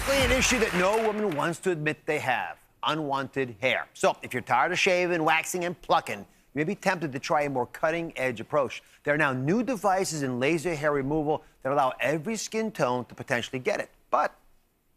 Typically an issue that no woman wants to admit they have: unwanted hair. So if you're tired of shaving, waxing, and plucking, you may be tempted to try a more cutting-edge approach. There are now new devices in laser hair removal that allow every skin tone to potentially get it. But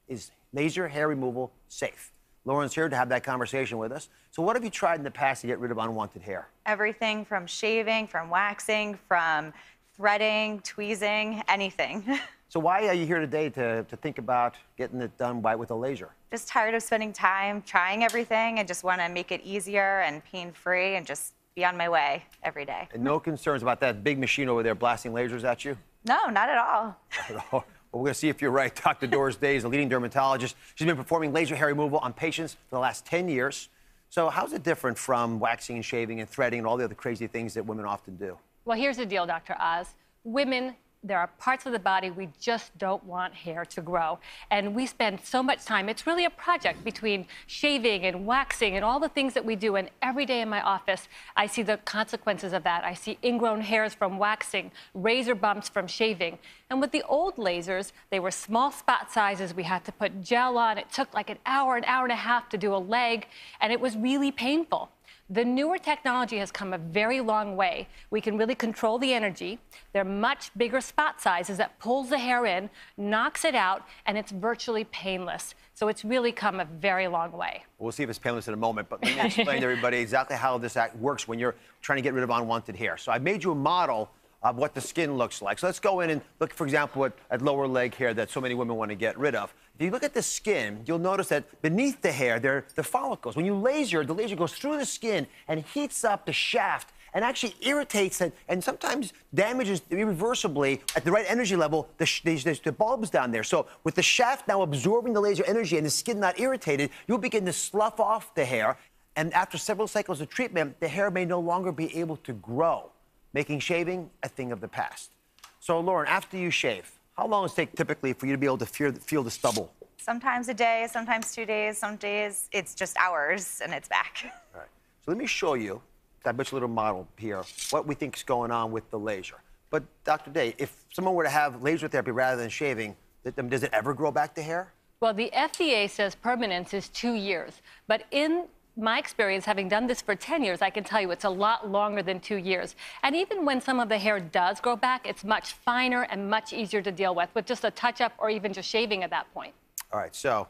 is laser hair removal safe? Lauren's here to have that conversation with us. So what have you tried in the past to get rid of unwanted hair? Everything from shaving, from waxing, from threading, tweezing, anything. So why are you here today to think about getting it done with a laser? Just tired of spending time trying everything. I just want to make it easier and pain-free and just be on my way every day. And no concerns about that big machine over there blasting lasers at you? No, not at all. Not at all. Well, we're going to see if you're right. Dr. Doris Day is a leading dermatologist. She's been performing laser hair removal on patients for the last 10 years. So how's it different from waxing and shaving and threading and all the other crazy things that women often do? Well, here's the deal, Dr. Oz. Women, there are parts of the body we just don't want hair to grow. And we spend so much time. It's really a project between shaving and waxing and all the things that we do. And every day in my office, I see the consequences of that. I see ingrown hairs from waxing, razor bumps from shaving. And with the old lasers, they were small spot sizes. We had to put gel on. It took like an hour and a half to do a leg. And it was really painful. The newer technology has come a very long way. We can really control the energy. They're much bigger spot sizes that pulls the hair in, knocks it out, and it's virtually painless. So it's really come a very long way. We'll see if it's painless in a moment, but let me explain to everybody exactly how this works when you're trying to get rid of unwanted hair. So I made you a model of what the skin looks like. So let's go in and look, for example, at lower leg hair that so many women want to get rid of. If you look at the skin, you'll notice that beneath the hair, there are the follicles. When you laser, the laser goes through the skin and heats up the shaft and actually irritates it and sometimes damages irreversibly at the right energy level the bulbs down there. So with the shaft now absorbing the laser energy and the skin not irritated, you'll begin to slough off the hair. And after several cycles of treatment, the hair may no longer be able to grow, making shaving a thing of the past. So, Lauren, after you shave, how long does it take typically for you to be able to feel the stubble? Sometimes a day, sometimes 2 days, some days it's just hours and it's back. All right. So let me show you, I bet you a little model here, what we think is going on with the laser. But, Dr. Day, if someone were to have laser therapy rather than shaving, does it ever grow back the hair? Well, the FDA says permanence is 2 years. But in my experience, having done this for 10 years, I can tell you it's a lot longer than 2 years. And even when some of the hair does grow back, it's much finer and much easier to deal with just a touch-up or even just shaving at that point. All right, so,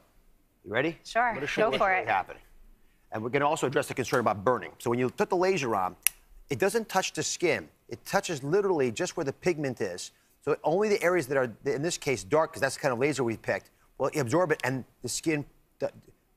you ready? Sure, I'm going to show you go for what's it. happening. And we're going to also address the concern about burning. So when you put the laser on, it doesn't touch the skin. It touches literally just where the pigment is. So only the areas that are, in this case, dark, because that's the kind of laser we picked, will absorb it, and the skin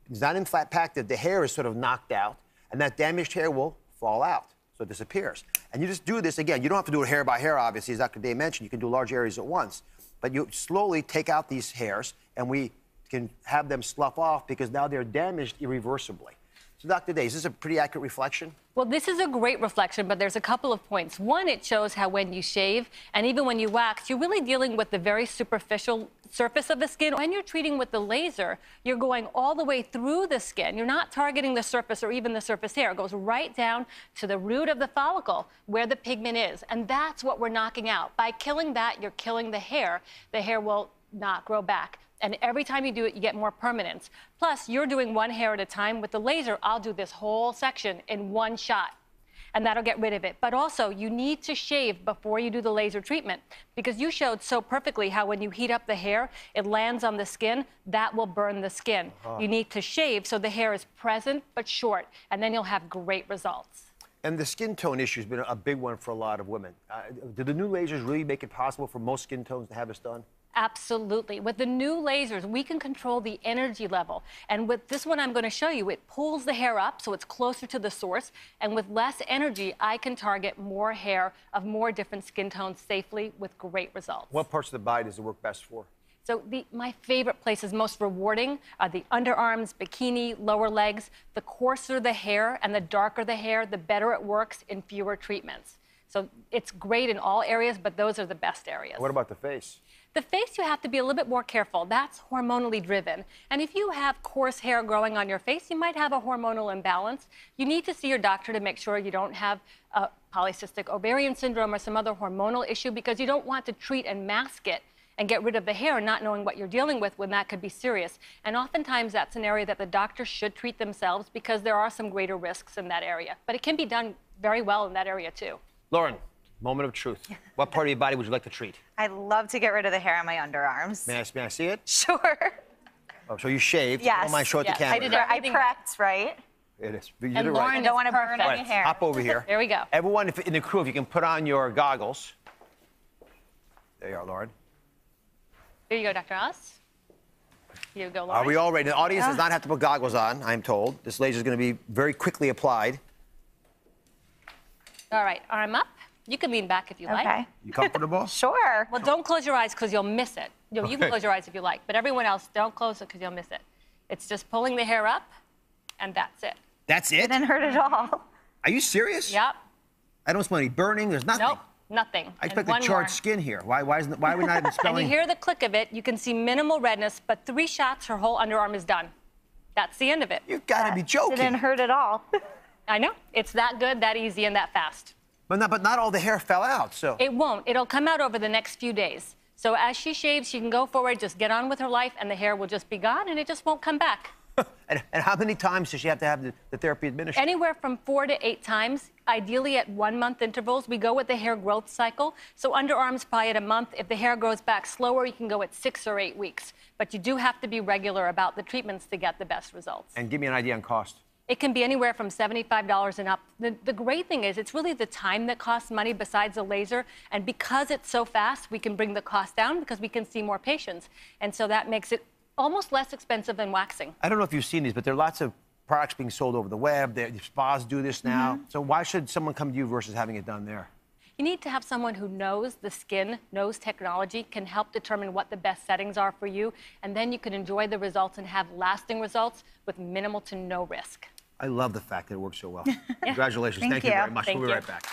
is not impacted. The hair is sort of knocked out, and that damaged hair will fall out. So it disappears. And you just do this again. You don't have to do it hair by hair, obviously, as Dr. Day mentioned. You can do large areas at once. But you slowly take out these hairs, and we can have them slough off because now they're damaged irreversibly. So, Dr. Day, is this a pretty accurate reflection? Well, this is a great reflection, but there's a couple of points. One, it shows how when you shave and even when you wax, you're really dealing with the very superficial surface of the skin. When you're treating with the laser, you're going all the way through the skin. You're not targeting the surface or even the surface hair. It goes right down to the root of the follicle where the pigment is. And that's what we're knocking out. By killing that, you're killing the hair. The hair will not grow back. And every time you do it, you get more permanence. Plus, you're doing one hair at a time. With the laser, I'll do this whole section in one shot, and that'll get rid of it. But also, you need to shave before you do the laser treatment, because you showed so perfectly how when you heat up the hair, it lands on the skin. That will burn the skin. You need to shave so the hair is present but short, and then you'll have great results. And the skin tone issue has been a big one for a lot of women. Do the new lasers really make it possible for most skin tones to have this done? Absolutely. With the new lasers, we can control the energy level. And with this one I'm going to show you, it pulls the hair up so it's closer to the source. And with less energy, I can target more hair of more different skin tones safely with great results. What parts of the body does it work best for? So my favorite places, most rewarding, are the underarms, bikini, lower legs. The coarser the hair and the darker the hair, the better it works in fewer treatments. So it's great in all areas, but those are the best areas. What about the face? The face, you have to be a little bit more careful. That's hormonally driven. And if you have coarse hair growing on your face, you might have a hormonal imbalance. You need to see your doctor to make sure you don't have polycystic ovarian syndrome or some other hormonal issue, because you don't want to treat and mask it and get rid of the hair, not knowing what you're dealing with when that could be serious. And oftentimes that's an area that the doctor should treat themselves because there are some greater risks in that area. But it can be done very well in that area too. Lauren, moment of truth. What part of your body would you like to treat? I'd love to get rid of the hair on my underarms. May I see it? Sure. Oh, so you shaved. Yes. Don't mind, show it Yes, to camera. I did I everything prepped, right? It is. You And did Lauren right. I don't want to burn perfect. any hair. Hop over here. There we go. Everyone in the crew, if you can put on your goggles. There you are, Lauren. Here you go, Dr. Oz. Here you go, Lauren. Are we all ready? The audience does not have to put goggles on, I'm told. This laser is going to be very quickly applied. All right, arm up. You can lean back if you like. Okay. You comfortable? Sure. Well, don't close your eyes because you'll miss it. You Okay. can close your eyes if you like, but everyone else, don't close it because you'll miss it. It's just pulling the hair up, and that's it. That's it? It didn't hurt at all. Are you serious? Yep. I don't smell any burning. There's nothing. Nope. Nothing. I And expect one the charred more. skin here. Why are we not even And smelling? you hear the click of it. You can see minimal redness, but 3 shots, her whole underarm is done. That's the end of it. You've got to be It joking. didn't hurt at all. I know. It's that good, that easy, and that fast. But not all the hair fell out, so. It won't. It'll come out over the next few days. So as she shaves, she can go forward, just get on with her life, and the hair will just be gone, and it just won't come back. And how many times does she have to have the therapy administered? Anywhere from 4 to 8 times, ideally at 1-month intervals. We go with the hair growth cycle. So underarms probably at a month. If the hair grows back slower, you can go at 6 or 8 weeks. But you do have to be regular about the treatments to get the best results. And give me an idea on cost. It can be anywhere from $75 and up. The great thing is it's really the time that costs money besides the laser. And because it's so fast, we can bring the cost down because we can see more patients. And so that makes it almost less expensive than waxing. I don't know if you've seen these, but there are lots of products being sold over the web. The spas do this now. So why should someone come to you versus having it done there? You need to have someone who knows the skin, knows technology, can help determine what the best settings are for you, and then you can enjoy the results and have lasting results with minimal to no risk. I love the fact that it works so well. Congratulations. Thank Thank you you. very much. Thank We'll be you. right back.